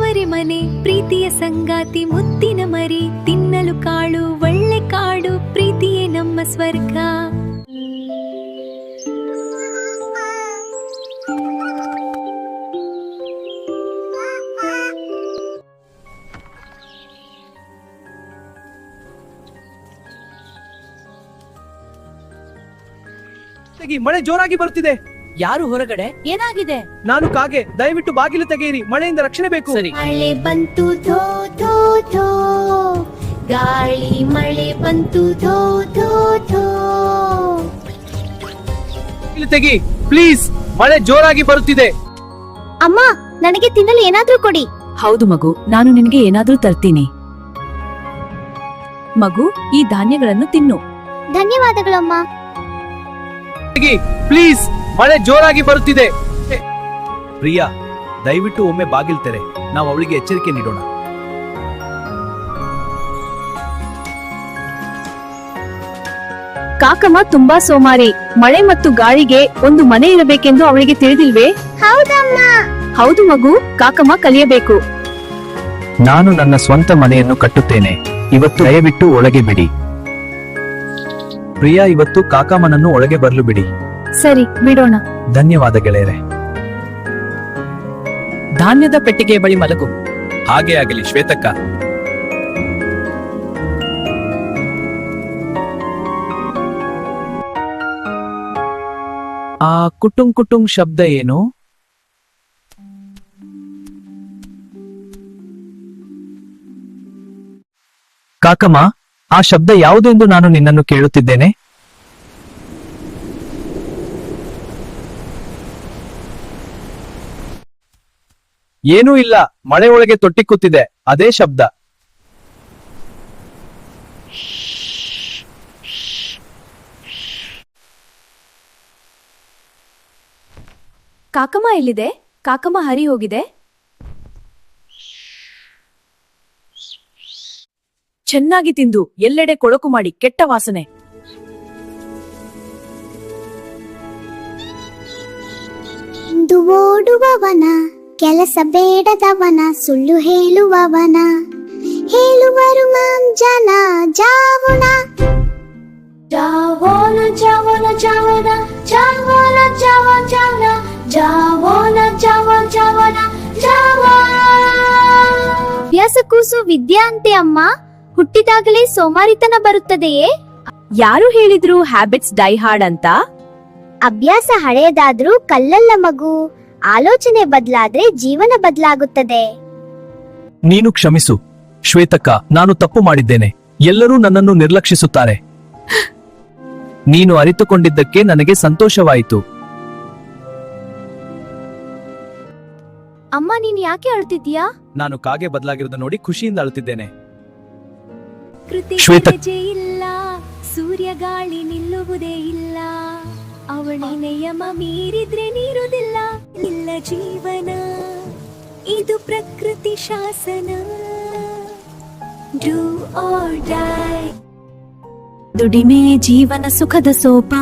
ತವರೆ ಮನೆ ಪ್ರೀತಿಯ ಸಂಗಾತಿ ಮುತ್ತಿನ ಮರಿ ತಿನ್ನಲು ಕಾಳು ಒಳ್ಳೆ ಕಾಡು ಪ್ರೀತಿಯೇ ನಮ್ಮ ಸ್ವರ್ಗ. ಮಳೆ ಜೋರಾಗಿ ಬರುತ್ತಿದೆ. ಯಾರು ಹೊರಗಡೆ? ಏನಾಗಿದೆ? ನಾನು ಕಾಗೆ, ದಯವಿಟ್ಟು ಬಾಗಿಲು ತೆಗೆಯಿರಿ, ಮಳೆಯಿಂದ ರಕ್ಷಣೆ ಬೇಕು. ಸರಿ. ಮಳೆ ಬಂತು ಥೋ ಥೋ ಥೋ, ಗಾಳಿ ಮಳೆ ಬಂತು ಥೋ ಥೋ ಥೋ. ಬಾಗಿಲು ತೆಗಿ ಪ್ಲೀಸ್, ಮಳೆ ಜೋರಾಗಿ ಬರುತ್ತಿದೆ. ಅಮ್ಮ, ನನಗೆ ತಿನ್ನಲು ಏನಾದ್ರೂ ಕೊಡಿ. ಹೌದು ಮಗು, ನಾನು ನಿನಗೆ ಏನಾದ್ರೂ ತರ್ತೀನಿ. ಮಗು, ಈ ಧಾನ್ಯಗಳನ್ನು ತಿನ್ನು. ಧನ್ಯವಾದಗಳಮ್ಮ. ಪ್ಲೀಸ್, ಮಳೆ ಜೋರಾಗಿ ಬರುತ್ತಿದೆ. ಪ್ರಿಯಾ, ದಯವಿಟ್ಟು ಒಮ್ಮೆ ಬಾಗಿಲು ತೆರೆ, ನಾವು ಅವಳಿಗೆ ಎಚ್ಚರಿಕೆ ನೀಡೋಣ. ಕಾಕಮ್ಮ ತುಂಬಾ ಸೋಮಾರಿ. ಮಳೆ ಮತ್ತು ಗಾಳಿಗೆ ಒಂದು ಮನೆ ಇರಬೇಕೆಂದು ಅವಳಿಗೆ ತಿಳಿದಿಲ್ವೇ? ಹೌದಮ್ಮ. ಹೌದು ಮಗು, ಕಾಕಮ್ಮ ಕಲಿಯಬೇಕು. ನಾನು ನನ್ನ ಸ್ವಂತ ಮನೆಯನ್ನು ಕಟ್ಟುತ್ತೇನೆ. ಇವತ್ತು ದಯವಿಟ್ಟು ಒಳಗೆ ಬಿಡಿ. ಪ್ರಿಯಾ, ಇವತ್ತು ಕಾಕಮ್ಮನನ್ನು ಒಳಗೆ ಬರಲು ಬಿಡಿ. ಸರಿ, ಬಿಡೋಣ. ಧನ್ಯವಾದ ಗೆಳೆಯರೆ. ಧಾನ್ಯದ ಪೆಟ್ಟಿಗೆ ಬಳಿ ಮಲಗು. ಹಾಗೆ ಆಗಲಿ ಶ್ವೇತಕ್ಕ. ಆ ಕುಟುಂಗ್ ಕುಟುಂಗ್ ಶಬ್ದ ಏನು? ಕಾಕಮ್ಮ, ಆ ಶಬ್ದ ಯಾವುದು ಎಂದು ನಾನು ನಿನ್ನನ್ನು ಕೇಳುತ್ತಿದ್ದೇನೆ. ಏನೂ ಇಲ್ಲ, ಮಳೆ ಒಳಗೆ ತೊಟ್ಟಿಕ್ಕುತ್ತಿದೆ, ಅದೇ ಶಬ್ದ. ಕಾಕಮ್ಮ ಎಲ್ಲಿದೆ? ಕಾಕಮ್ಮ ಹರಿ ಹೋಗಿದೆ. ಚೆನ್ನಾಗಿ ತಿಂದು ಎಲ್ಲೆಡೆ ಕೊಳಕು ಮಾಡಿ ಕೆಟ್ಟ ವಾಸನೆ. ಇಂದು ಓಡುವವನ, ಕೆಲಸ ಬೇಡದವನ, ಸುಳ್ಳು ಹೇಳುವವನ, ಹೇಳುವರು ಜನ ಜಾವಣ. ಜಾವನ ಜಾವನ ಜಾವನ ಜಾವನ ಜಾವ ಜಾವನ ಜಾವನ ಜಾವ ಜಾವನ ಜಾವ. ಅಭ್ಯಾಸ ಕೂಸು ವಿದ್ಯಾ ಅಂತೆ ಅಮ್ಮ. ಹುಟ್ಟಿದಾಗಲೇ ಸೋಮಾರಿತನ ಬರುತ್ತದೆಯೇ? ಯಾರು ಹೇಳಿದ್ರು ಹ್ಯಾಬಿಟ್ಸ್ ಡೈ ಹಾರ್ಡ್ ಅಂತ? ಅಭ್ಯಾಸ ಹಳೆಯದಾದ್ರೂ ಕಲ್ಲಲ್ಲ ಮಗು. ಆಲೋಚನೆ ಬದಲಾದ್ರೆ ಜೀವನ ಬದಲಾಗುತ್ತದೆ. ನೀನು ಕ್ಷಮಿಸು ಶ್ವೇತಕ್ಕ, ನಾನು ತಪ್ಪು ಮಾಡಿದ್ದೇನೆ. ಎಲ್ಲರೂ ನನ್ನನ್ನು ನಿರ್ಲಕ್ಷಿಸುತ್ತಾರೆ. ನೀನು ಅರಿತುಕೊಂಡಿದ್ದಕ್ಕೆ ನನಗೆ ಸಂತೋಷವಾಯಿತು. ಅಮ್ಮ, ನೀನ್ ಯಾಕೆ ಅಳ್ತಿದ್ಯಾ? ನಾನು ಕಾಗೆ ಬದಲಾಗಿರೋದು ನೋಡಿ ಖುಷಿಯಿಂದ ಅಳುತ್ತಿದ್ದೇನೆ. ಶ್ವೇತ, ಇಲ್ಲ, ಸೂರ್ಯ ಗಾಳಿ ನಿಲ್ಲುವುದೇ ಇಲ್ಲ, ಅವಳಿ ನಿಯಮ ಮೀರಿದ್ರೆ ನೀರುವುದಿಲ್ಲ. ಇಲ್ಲ ಜೀವನ, ಇದು ಪ್ರಕೃತಿ ಶಾಸನ. Do or die. ದುಡಿಮೆ ಜೀವನ ಸುಖದ ಸೋಪ.